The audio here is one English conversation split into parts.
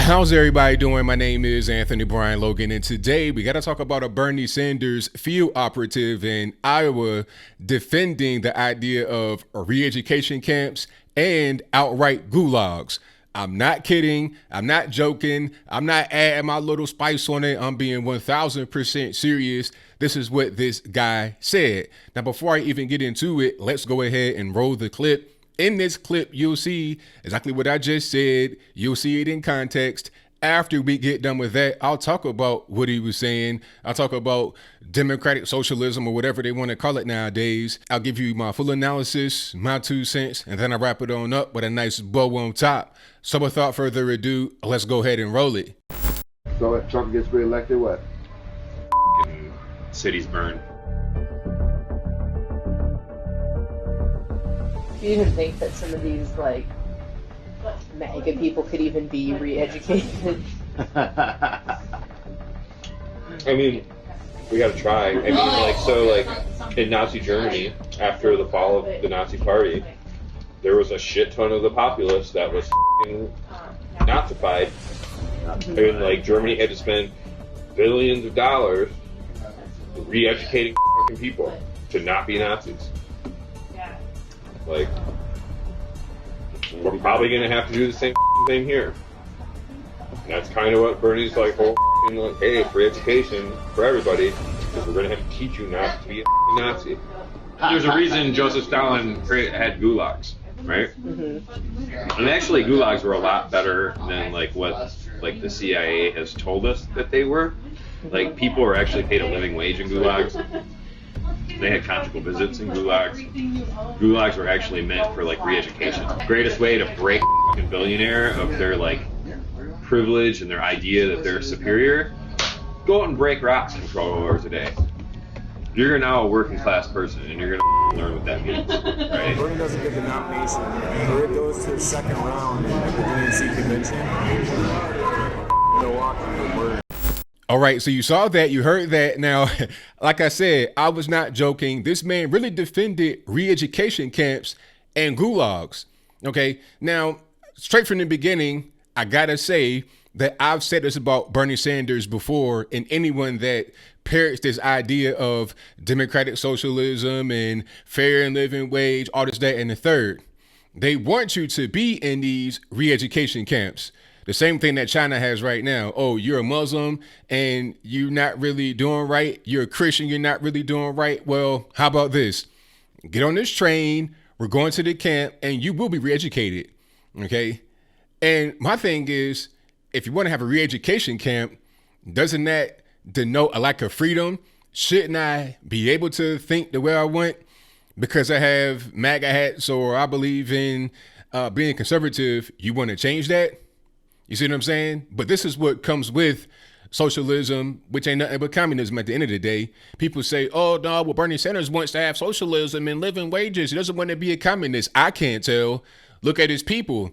How's everybody doing? My name is Anthony Brian Logan, and today we got to talk about a Bernie Sanders field operative in Iowa defending the idea of re-education camps and outright gulags. I'm not kidding. I'm not joking. I'm not adding my little spice on it. I'm being 1000% serious. This is what this guy said. Now, before I even get into it, let's go ahead and roll the clip. In this clip, you'll see exactly what I just said. You'll see it in context. After we get done with that, I'll talk about what he was saying. I'll talk about democratic socialism or whatever they want to call it nowadays. I'll give you my full analysis, my 2 cents, and then I wrap it on up with a nice bow on top. So without further ado, let's go ahead and roll it. So if Trump gets reelected, what? Cities burn. Do you even think that some of these, like, MAGA people could even be re-educated? I mean, we gotta try. I mean, in Nazi Germany, after the fall of the Nazi Party, there was a shit ton of the populace that was Nazified. And, Germany had to spend billions of dollars re-educating people to not be Nazis. We're probably going to have to do the same thing here. And that's kind of what Bernie's hey, free education for everybody, because we're going to have to teach you not to be a Nazi. There's a reason Joseph Stalin had gulags, right? Mm-hmm. And actually, gulags were a lot better than what the CIA has told us that they were. People were actually paid a living wage in gulags. They had conjugal visits in gulags. Gulags were actually meant for re-education. The greatest way to break a billionaire of their privilege and their idea that they're superior, go out and break rocks for 12 hours a day. You're now a working class person, and you're gonna learn what that means, right? Bernie doesn't get the nomination, or it goes to the second round in the DNC convention. Milwaukee, word. All right, so you saw that, you heard that. Now, like I said, I was not joking. This man really defended re-education camps and gulags. Okay, now, straight from the beginning, I gotta say that I've said this about Bernie Sanders before, and anyone that parrots this idea of democratic socialism and fair and living wage, all this, that, and the third. They want you to be in these re-education camps. The same thing that China has right now. Oh, you're a Muslim and you're not really doing right. You're a Christian, you're not really doing right. Well, how about this? Get on this train. We're going to the camp and you will be re-educated. Okay. And my thing is, if you want to have a re-education camp, doesn't that denote a lack of freedom? Shouldn't I be able to think the way I want because I have MAGA hats or I believe in being conservative? You want to change that? You see what I'm saying? But this is what comes with socialism, which ain't nothing but communism at the end of the day. People say, oh, no, well, Bernie Sanders wants to have socialism and living wages. He doesn't want to be a communist. I can't tell. Look at his people.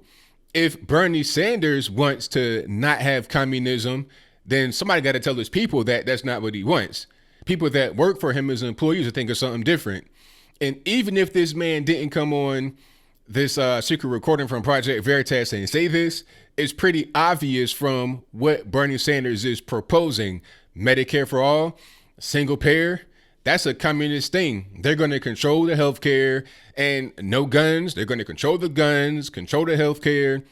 If Bernie Sanders wants to not have communism, then somebody got to tell his people that that's not what he wants. People that work for him as employees are thinking something different. And even if this man didn't come on this secret recording from Project Veritas and say this, it's pretty obvious from what Bernie Sanders is proposing. Medicare for all, single payer, that's a communist thing. They're going to control the healthcare and no guns. They're going to control the guns, control the healthcare,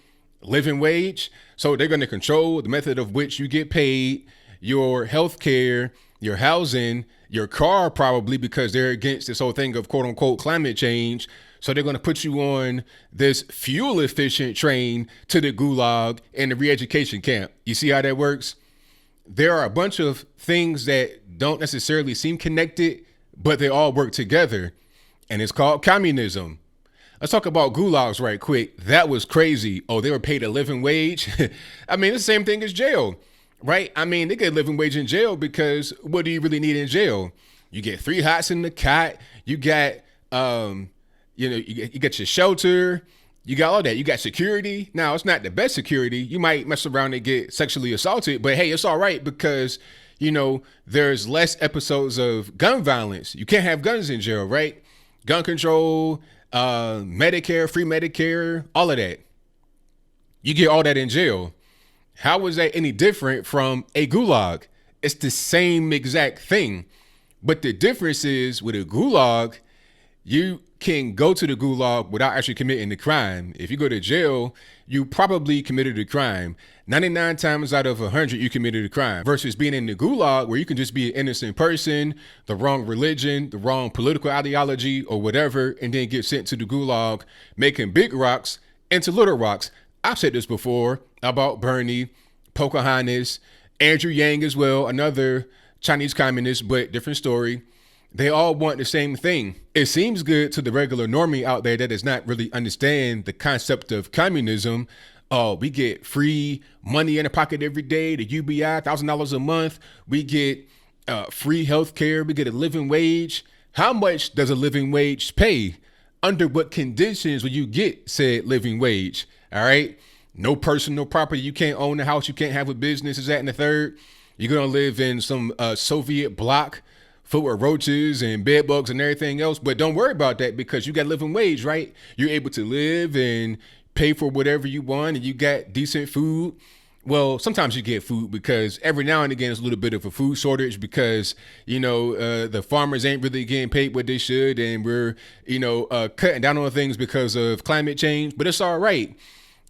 living wage. So they're going to control the method of which you get paid, your healthcare, your housing, your car, probably because they're against this whole thing of quote unquote climate change. So they're going to put you on this fuel efficient train to the gulag and the re-education camp. You see how that works? There are a bunch of things that don't necessarily seem connected, but they all work together. And it's called communism. Let's talk about gulags right quick. That was crazy. Oh, they were paid a living wage. I mean, it's the same thing as jail, right? I mean, they get a living wage in jail because what do you really need in jail? You get 3 hots in the cot. You got, you get your shelter, you got all that. You got security. Now, it's not the best security. You might mess around and get sexually assaulted, but hey, it's all right because, there's less episodes of gun violence. You can't have guns in jail, right? Gun control, Medicare, free Medicare, all of that. You get all that in jail. How is that any different from a gulag? It's the same exact thing. But the difference is with a gulag, you can go to the gulag without actually committing the crime. If you go to jail, you probably committed a crime. 99 times out of 100, you committed a crime versus being in the gulag where you can just be an innocent person, the wrong religion, the wrong political ideology or whatever, and then get sent to the gulag, making big rocks into little rocks. I've said this before about Bernie, Pocahontas, Andrew Yang as well, another Chinese communist, but different story. They all want the same thing. It seems good to the regular normie out there that does not really understand the concept of communism. Oh, we get free money in the pocket every day, the UBI, $1,000 a month. We get free health care. We get a living wage. How much does a living wage pay? Under what conditions will you get said living wage? All right. No personal property. You can't own a house. You can't have a business. Is that in the third? You're going to live in some Soviet block full of roaches and bed bugs and everything else. But don't worry about that because you got a living wage, right? You're able to live and pay for whatever you want and you got decent food. Well, sometimes you get food because every now and again it's a little bit of a food shortage because, the farmers ain't really getting paid what they should. And we're, cutting down on things because of climate change. But it's all right.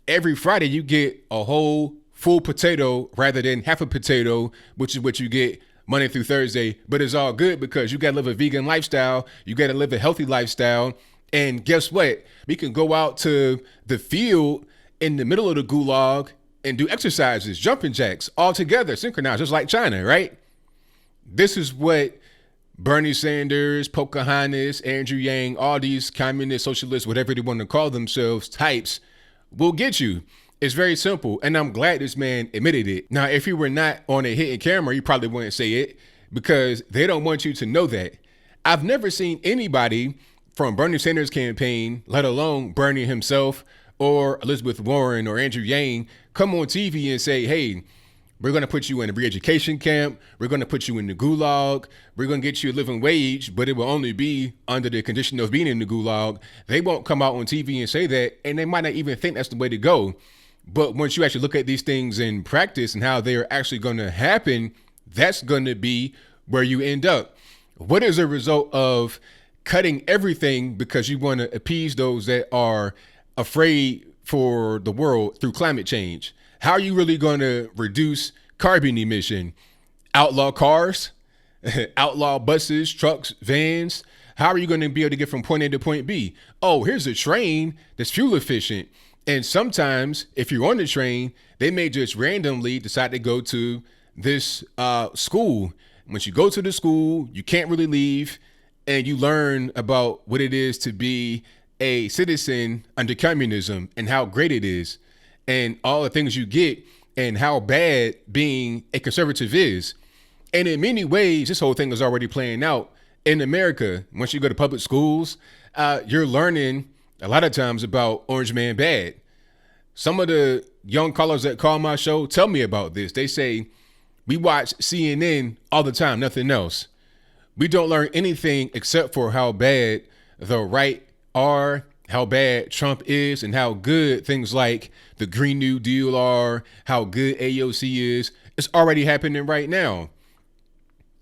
Every Friday you get a whole full potato rather than half a potato, which is what you get Monday through Thursday. But it's all good because you got to live a vegan lifestyle. You got to live a healthy lifestyle. And guess what? We can go out to the field in the middle of the gulag and do exercises, jumping jacks, all together, synchronized, just like China, right? This is what Bernie Sanders, Pocahontas, Andrew Yang, all these communist, socialists, whatever they want to call themselves, types will get you. It's very simple. And I'm glad this man admitted it. Now, if he were not on a hidden camera, you probably wouldn't say it because they don't want you to know that. I've never seen anybody from Bernie Sanders' campaign, let alone Bernie himself or Elizabeth Warren or Andrew Yang, come on TV and say, hey, we're going to put you in a re-education camp. We're going to put you in the gulag. We're going to get you a living wage, but it will only be under the condition of being in the gulag. They won't come out on TV and say that, and they might not even think that's the way to go. But once you actually look at these things in practice and how they're actually going to happen, that's going to be where you end up. What is a result of cutting everything because you want to appease those that are afraid for the world through climate change? How are you really going to reduce carbon emission? Outlaw cars, outlaw buses, trucks, vans. How are you going to be able to get from point A to point B? Oh, here's a train that's fuel efficient. And sometimes if you're on the train, they may just randomly decide to go to this school. Once you go to the school, you can't really leave and you learn about what it is to be a citizen under communism and how great it is and all the things you get and how bad being a conservative is. And in many ways, this whole thing is already playing out in America. Once you go to public schools, you're learning a lot of times about Orange Man bad. Some of the young callers that call my show tell me about this. They say, we watch CNN all the time, nothing else. We don't learn anything except for how bad the right are, how bad Trump is, and how good things like the Green New Deal are, how good AOC is. It's already happening right now.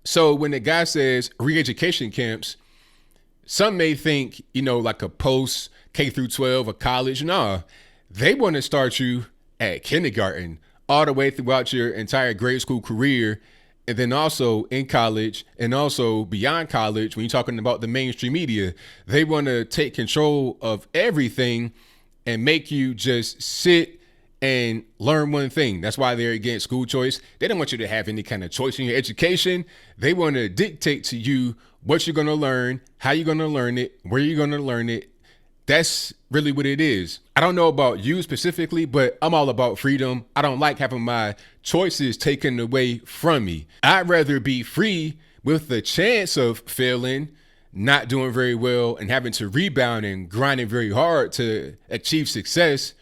So when the guy says re-education camps, some may think, like a post K through 12 or college. Nah, they want to start you at kindergarten all the way throughout your entire grade school career. And then also in college and also beyond college, when you're talking about the mainstream media, they want to take control of everything and make you just sit and learn one thing. That's why they're against school choice. They don't want you to have any kind of choice in your education. They want to dictate to you what you're going to learn, how you're going to learn it, where you're going to learn it. That's really what it is. I don't know about you specifically, but I'm all about freedom. I don't like having my choices taken away from me. I'd rather be free with the chance of failing, not doing very well, and having to rebound and grinding very hard to achieve success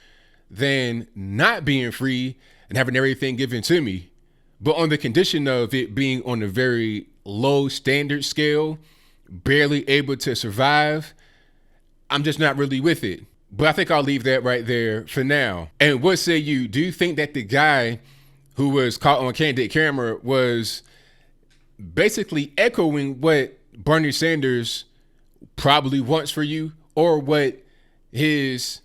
than not being free and having everything given to me. But on the condition of it being on a very low standard scale, barely able to survive, I'm just not really with it. But I think I'll leave that right there for now. And what say you? Do you think that the guy who was caught on candid camera was basically echoing what Bernie Sanders probably wants for you, or what his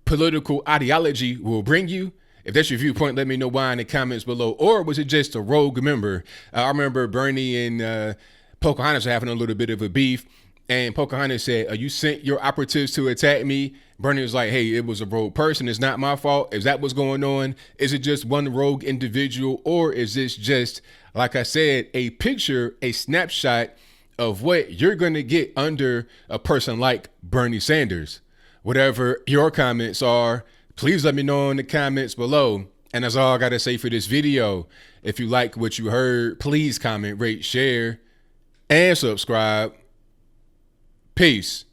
political ideology will bring you? If that's your viewpoint, let me know why in the comments below. Or was it just a rogue member? I remember Bernie and Pocahontas having a little bit of a beef, and Pocahontas said, you sent your operatives to attack me. Bernie was like, hey, it was a rogue person. It's not my fault. Is that what's going on? Is it just one rogue individual? Or is this just, like I said, a picture, a snapshot of what you're going to get under a person like Bernie Sanders? Whatever your comments are, please let me know in the comments below. And that's all I got to say for this video. If you like what you heard, please comment, rate, share, and subscribe. Peace.